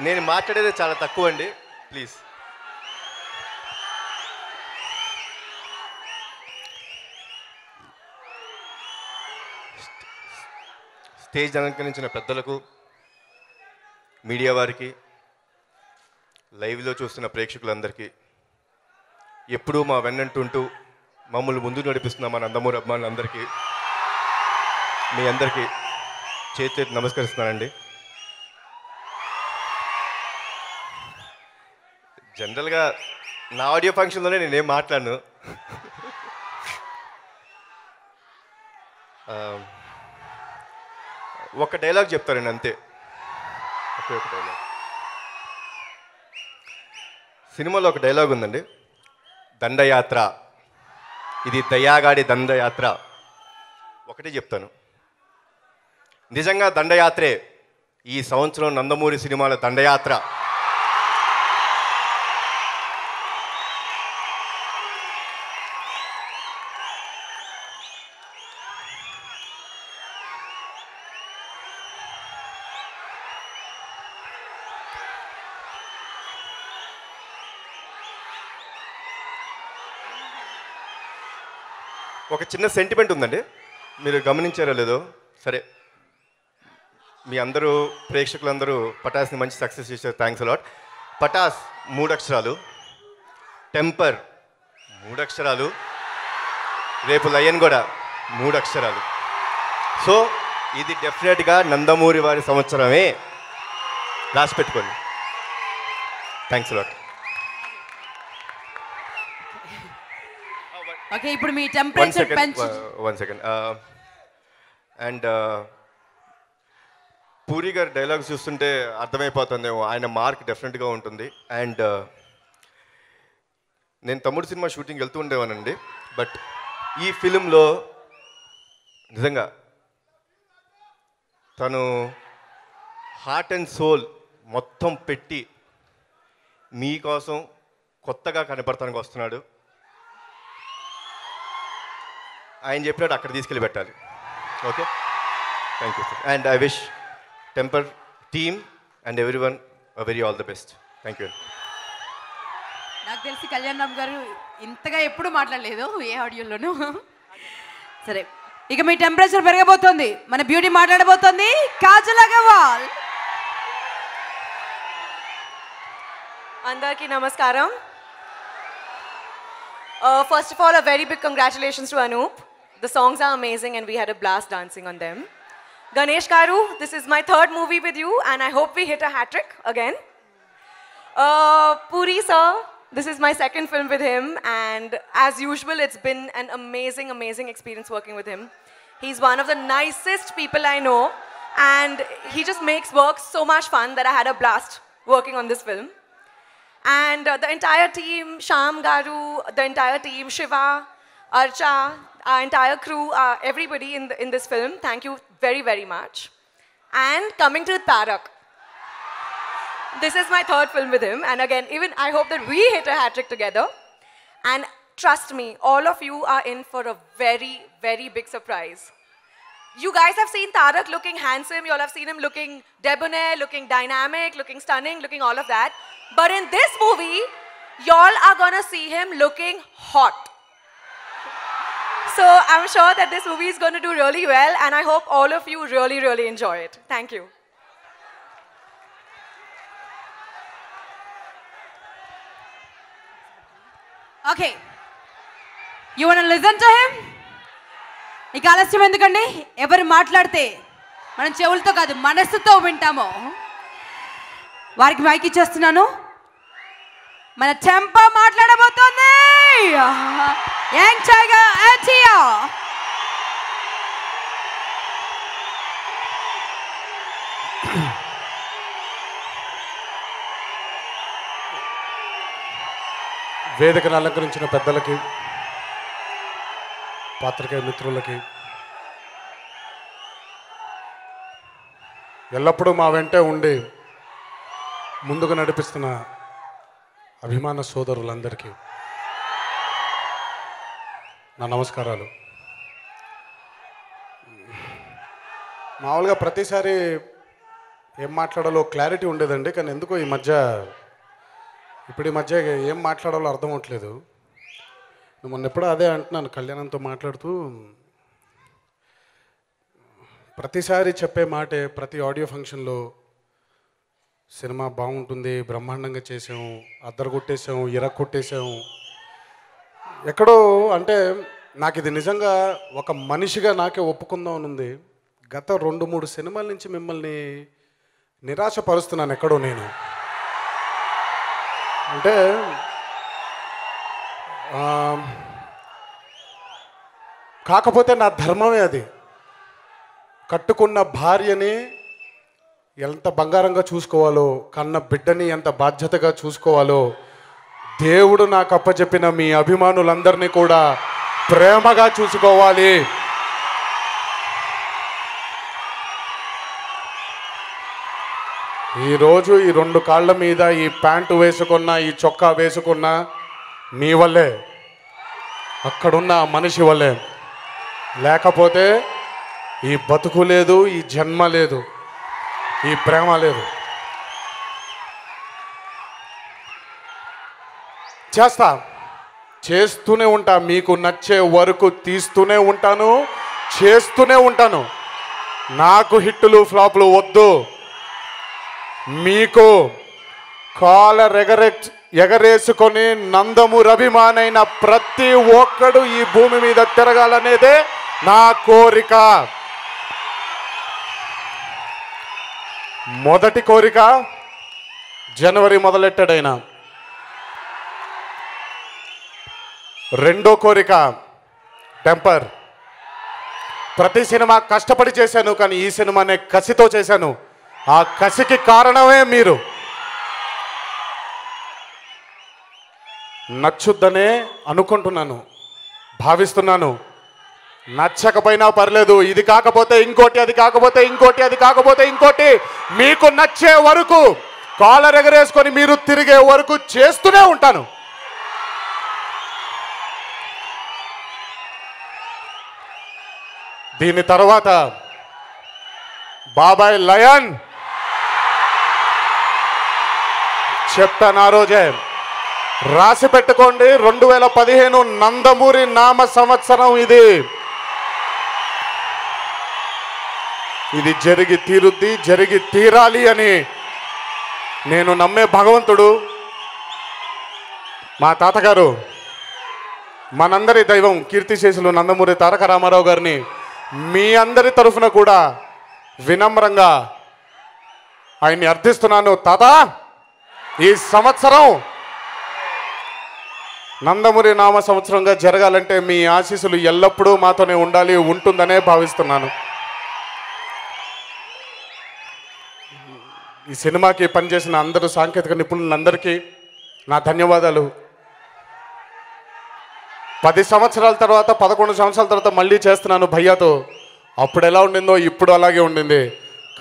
నేను మాట్లాడేది చాలా తక్కువ అండి, ప్లీజ్. స్టేజ్ అలంకరించిన పెద్దలకు, మీడియా వారికి, లైవ్లో చూస్తున్న ప్రేక్షకులందరికీ, ఎప్పుడూ మా వెన్నంటుంటూ మమ్మల్ని ముందు నడిపిస్తున్న మా నందమూరి అభిమానులందరికీ, మీ అందరికీ చేతి నమస్కరిస్తున్నానండి. జనరల్గా నా ఆడియో ఫంక్షన్లోనే నేనేం మాట్లాడను. ఒక డైలాగ్ చెప్తారండి అంతే, ఒకే ఒక డైలాగ్. సినిమాలో ఒక డైలాగ్ ఉందండి, దండయాత్ర, ఇది దయాగాడి దండయాత్ర. ఒకటే చెప్తాను, నిజంగా దండయాత్రే ఈ సంవత్సరం నందమూరి సినిమాల దండయాత్ర. ఒక చిన్న సెంటిమెంట్ ఉందండి, మీరు గమనించారో లేదో. సరే, మీ అందరూ ప్రేక్షకులందరూ పటాస్ని మంచి సక్సెస్ చేశారు, థ్యాంక్స్ అలాట్. పటాస్ 3 అక్షరాలు, టెంపర్ 3 అక్షరాలు, రేపు లయన్ కూడా 3 అక్షరాలు. సో ఇది డెఫినెట్గా నందమూరి వారి సంవత్సరమే, రాసి పెట్టుకోండి. Thanks a lot. ఓకే, ఇప్పుడు మీ టెంపరేచర్ పెంచు. One second. అండ్ పూరి గారి డైలాగ్స్ చూస్తుంటే అర్థమైపోతుందేమో, ఆయన మార్క్ డెఫినెట్గా ఉంటుంది. అండ్ నేను తమ్ముడు సినిమా షూటింగ్ వెళ్తూ ఉండేవానండి, బట్ ఈ ఫిలింలో నిజంగా తను హార్ట్ అండ్ సోల్ మొత్తం పెట్టి మీకోసం కొత్తగా కనపడటానికి వస్తున్నాడు. ఆయన చెప్పినట్టు అక్కడ తీసుకెళ్ళి పెట్టాలి. Okay, thank you sir. And I wish temper team and everyone very all the best. Thank you. నాకు తెలిసి కళ్యాణ్ రామ్ గారు ఇంతగా ఎప్పుడు మాట్లాడలేదు ఏ ఆడియోలోనూ. సరే, ఇక మీ టెంపరేచర్ పెరగబోతోంది, మన బ్యూటీ మాట్లాడబోతోంది, కాజల్ అగర్వాల్. అందరికీ నమస్కారం. First of all, a very big congratulations to Anoop. The songs are amazing and we had a blast dancing on them. Ganesh Garu, this is my 3rd movie with you and I hope we hit a hat-trick again. Puri sir, this is my 2nd film with him and as usual it's been an amazing experience working with him. He's one of the nicest people I know and he just makes work so much fun that I had a blast working on this film. And the entire team, Shyam Garu, the entire team, Shiva, Archa, our entire crew, everybody in this film, thank you very much. And coming to Tarak, this is my 3rd film with him and again, even I hope that we hit a hat-trick together. And trust me, all of you are in for a very big surprise. You guys have seen Tarak looking handsome, you all have seen him looking debonair, looking dynamic, looking stunning, looking all of that. But in this movie, y'all are gonna see him looking hot. So I'm sure that this movie is gonna do really well and I hope all of you really enjoy it. Thank you. Okay, you wanna listen to him? ఇక ఆలస్యం ఎందుకండి, ఎవరు మాట్లాడితే మనం చెవులతో కాదు మనస్సుతో వింటామో వారికి మైక్ ఇచ్చేస్తున్నాను. మన టెంపో మాట్లాడబోతోంది, యంగ్ టైగర్ ఆంటియా. వేదికను అలంకరించిన పెద్దలకి, పాత్రికేయ మిత్రులకి, ఎల్లప్పుడూ మా వెంటే ఉండి ముందుకు నడిపిస్తున్న అభిమాన సోదరులందరికీ నా నమస్కారాలు. మామూలుగా ప్రతిసారి ఏం మాట్లాడాలో క్లారిటీ ఉండేదండి. కానీ ఎందుకో ఈ మధ్య ఏం మాట్లాడాలో అర్థం అవ్వట్లేదు. మొన్న ఎప్పుడో అదే అంటున్నాను కళ్యాణంతో మాట్లాడుతూ, ప్రతిసారి చెప్పే మాటే ప్రతి ఆడియో ఫంక్షన్లో, సినిమా బాగుంటుంది, బ్రహ్మాండంగా చేసాము, అద్దరు కొట్టేసాము, కొట్టేసాము. ఎక్కడో అంటే నాకు ఇది నిజంగా ఒక మనిషిగా నాకే ఒప్పుకుందాం అని ఉంది. గత 2-3 సినిమాల నుంచి మిమ్మల్ని నిరాశపరుస్తున్నాను ఎక్కడో నేను. అంటే కాకపోతే నా ధర్మమే అది. కట్టుకున్న భార్యని ఎంత బంగారంగా చూసుకోవాలో, కన్న బిడ్డని ఎంత బాధ్యతగా చూసుకోవాలో, దేవుడు నాకు అప్పచెప్పిన మీ అభిమానులందరినీ కూడా ప్రేమగా చూసుకోవాలి. ఈరోజు ఈ 2 కాళ్ళ మీద ఈ ప్యాంటు వేసుకున్నా, ఈ చొక్కా వేసుకున్నా మీ వల్లే, అక్కడున్న మనిషి వల్లే. లేకపోతే ఈ బతుకు లేదు, ఈ జన్మ లేదు, ఈ ప్రేమ లేదు. చేస్తూనే ఉంటా, మీకు నచ్చే వరకు తీస్తూనే ఉంటాను, చేస్తూనే ఉంటాను. నాకు హిట్టులు ఫ్లాపులు వద్దు. మీకు కాలర్ ఎగరేసుకొని నందమూరి అభిమానైన ప్రతి ఒక్కడు ఈ భూమి మీద తిరగాలనేదే నా కోరిక. మొదటి కోరిక జనవరి మొదలెట్టాడైనా. రెండో కోరిక టెంపర్. ప్రతి సినిమా కష్టపడి చేశాను, కానీ ఈ సినిమానే కసితో చేశాను. ఆ కసికి కారణమే మీరు. నచ్చుద్దనే అనుకుంటున్నాను, భావిస్తున్నాను. నచ్చకపోయినా పర్లేదు, ఇది కాకపోతే ఇంకోటి, అది కాకపోతే ఇంకోటి, అది కాకపోతే ఇంకోటి, మీకు నచ్చే వరకు, కాలర్ ఎగరేసుకొని మీరు తిరిగే వరకు చేస్తూనే ఉంటాను. దీని తర్వాత బాబాయ్ లయన్ చెప్పాను ఆ రోజే, రాసి పెట్టుకోండి, 2015 నందమూరి నామ సంవత్సరం. ఇది జరిగి తీరుద్ది, జరిగి తీరాలి అని నేను నమ్మే భగవంతుడు మా తాతగారు, మనందరి దైవం కీర్తిశేషులు నందమూరి తారక రామారావు గారిని మీ అందరి తరఫున కూడా వినమ్రంగా ఆయన్ని అర్థిస్తున్నాను. తాత, ఈ సంవత్సరం నందమూరి నామ సంవత్సరంగా జరగాలంటే మీ ఆశీస్సులు ఎల్లప్పుడూ మాతోనే ఉండాలి, ఉంటుందనే భావిస్తున్నాను. ఈ సినిమాకి పనిచేసిన అందరూ సాంకేతిక నిపుణులందరికీ నా ధన్యవాదాలు. 10 సంవత్సరాల తర్వాత, 11 సంవత్సరాల తర్వాత మళ్ళీ చేస్తున్నాను భయ్యాతో. అప్పుడు ఎలా ఉండిందో ఇప్పుడు అలాగే ఉండింది.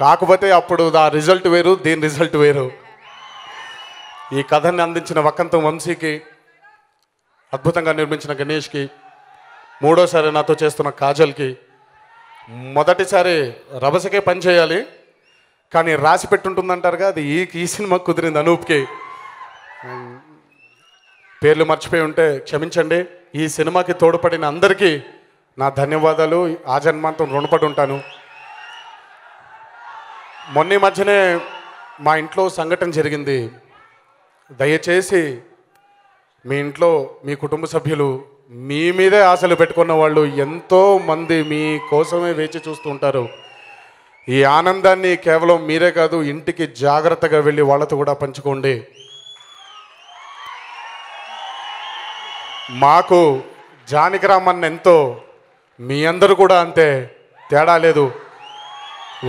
కాకపోతే అప్పుడు ఆ రిజల్ట్ వేరు, దీని రిజల్ట్ వేరు. ఈ కథని అందించిన వక్కంతం వంశీకి, అద్భుతంగా నిర్మించిన గణేష్కి, మూడోసారి నాతో చేస్తున్న కాజల్కి, మొదటిసారి రభసకే పని చేయాలి కానీ రాసి పెట్టుంటుందంటారుగా, అది ఈ సినిమా కుదిరింది. అనూప్కి పేర్లు మర్చిపోయి ఉంటే క్షమించండి. ఈ సినిమాకి తోడ్పడిన అందరికీ నా ధన్యవాదాలు, ఆ జన్మాంతం రుణపడి ఉంటాను. మొన్న మధ్యనే మా ఇంట్లో సంఘటన జరిగింది. దయచేసి మీ ఇంట్లో మీ కుటుంబ సభ్యులు మీ మీదే ఆశలు పెట్టుకున్న వాళ్ళు ఎంతోమంది మీ కోసమే వేచి చూస్తూ ఉంటారు. ఈ ఆనందాన్ని కేవలం మీరే కాదు, ఇంటికి జాగ్రత్తగా వెళ్ళి వాళ్ళతో కూడా పంచుకోండి. మాకు జానకిరామన్ ఎంతో, మీ అందరూ కూడా అంతే, తేడా లేదు.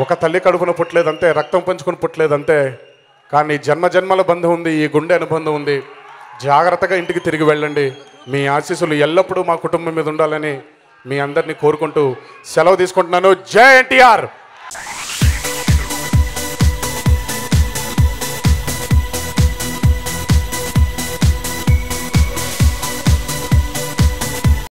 ఒక తల్లి కడుపున పుట్టలేదంతే, రక్తం పంచుకొని పుట్టలేదంతే, కానీ జన్మజన్మల బంధం ఉంది, ఈ గుండె అనుబంధం ఉంది. జాగ్రత్తగా ఇంటికి తిరిగి వెళ్ళండి. మీ ఆశీస్సులు ఎల్లప్పుడూ మా కుటుంబం మీద ఉండాలని మీ అందరినీ కోరుకుంటూ సెలవు తీసుకుంటున్నాను. జై ఎన్టీఆర్.